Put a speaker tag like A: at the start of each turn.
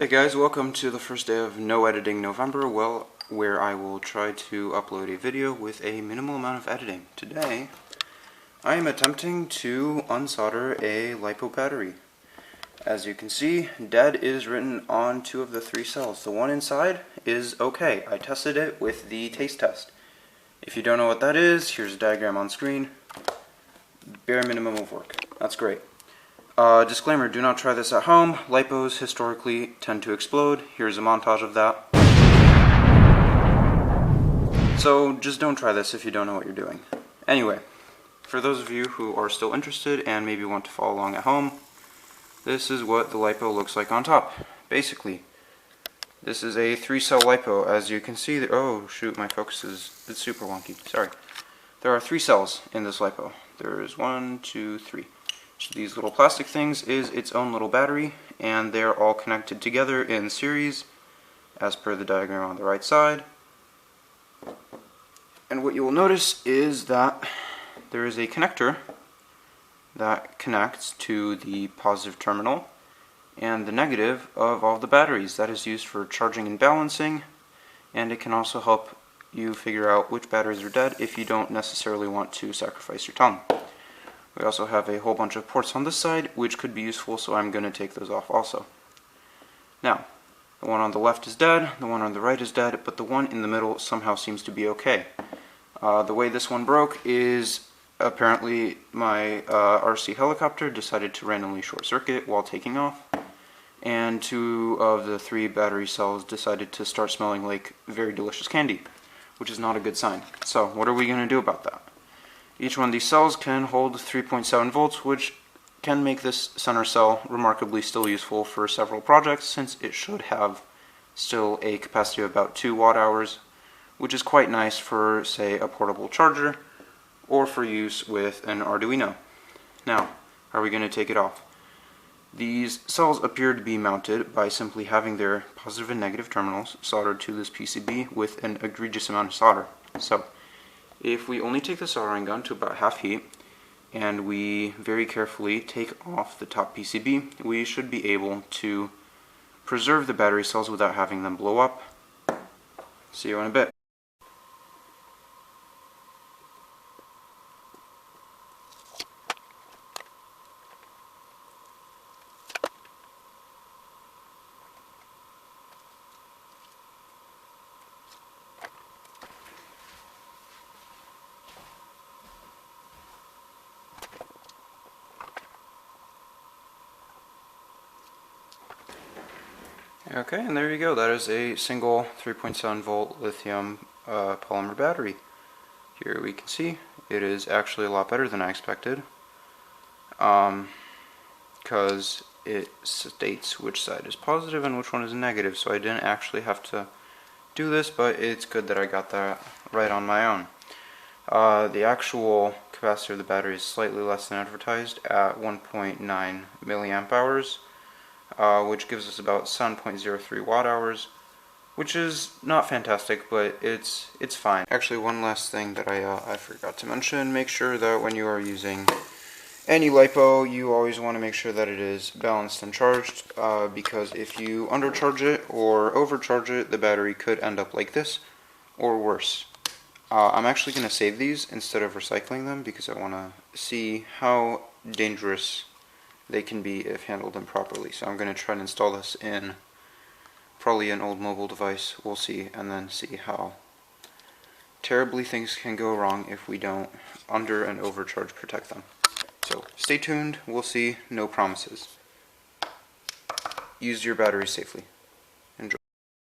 A: Hey guys, welcome to the first day of No Editing November, where I will try to upload a video with a minimal amount of editing. Today, I am attempting to unsolder a LiPo battery. As you can see, dead is written on 2 of the 3 cells. The one inside is okay. I tested it with the taste test. If you don't know what that is, here's a diagram on screen. Bare minimum of work. That's great. Disclaimer, do not try this at home. LiPos historically tend to explode. Here's a montage of that. So just don't try this if you don't know what you're doing. Anyway, for those of you who are still interested and maybe want to follow along at home, this is what the LiPo looks like on top. Basically, this is a 3-cell LiPo. As you can see, oh shoot, my focus it's super wonky. Sorry. There are 3 cells in this LiPo. There's 1, 2, 3. So these little plastic things is its own little battery, and they're all connected together in series as per the diagram on the right side. And what you will notice is that there is a connector that connects to the positive terminal and the negative of all the batteries. That is used for charging and balancing, and it can also help you figure out which batteries are dead if you don't necessarily want to sacrifice your tongue. We also have a whole bunch of ports on this side, which could be useful, so I'm going to take those off also. Now, the one on the left is dead, the one on the right is dead, but the one in the middle somehow seems to be okay. The way this one broke is apparently my RC helicopter decided to randomly short circuit while taking off, and 2 of the 3 battery cells decided to start smelling like very delicious candy, which is not a good sign. So what are we going to do about that? Each one of these cells can hold 3.7 volts, which can make this center cell remarkably still useful for several projects, since it should have still a capacity of about 2 watt-hours, which is quite nice for, say, a portable charger, or for use with an Arduino. Now, how are we going to take it off? These cells appear to be mounted by simply having their positive and negative terminals soldered to this PCB with an egregious amount of solder. So, if we only take the soldering gun to about half heat, and we very carefully take off the top PCB, we should be able to preserve the battery cells without having them blow up. See you in a bit. Okay, and there you go. That is a single 3.7 volt lithium polymer battery. Here we can see it is actually a lot better than I expected, because it states which side is positive and which one is negative, so I didn't actually have to do this, but it's good that I got that right on my own. The actual capacity of the battery is slightly less than advertised at 1.9 milliamp hours. Which gives us about 7.03 watt-hours, which is not fantastic, but it's fine. Actually, one last thing that I forgot to mention: make sure that when you are using any LiPo, you always want to make sure that it is balanced and charged, because if you undercharge it or overcharge it, the battery could end up like this, or worse. I'm actually going to save these instead of recycling them, because I want to see how dangerous they can be if handled improperly. So I'm going to try and install this in probably an old mobile device. We'll see, and then see how terribly things can go wrong if we don't under and overcharge protect them. So stay tuned. We'll see. No promises. Use your batteries safely.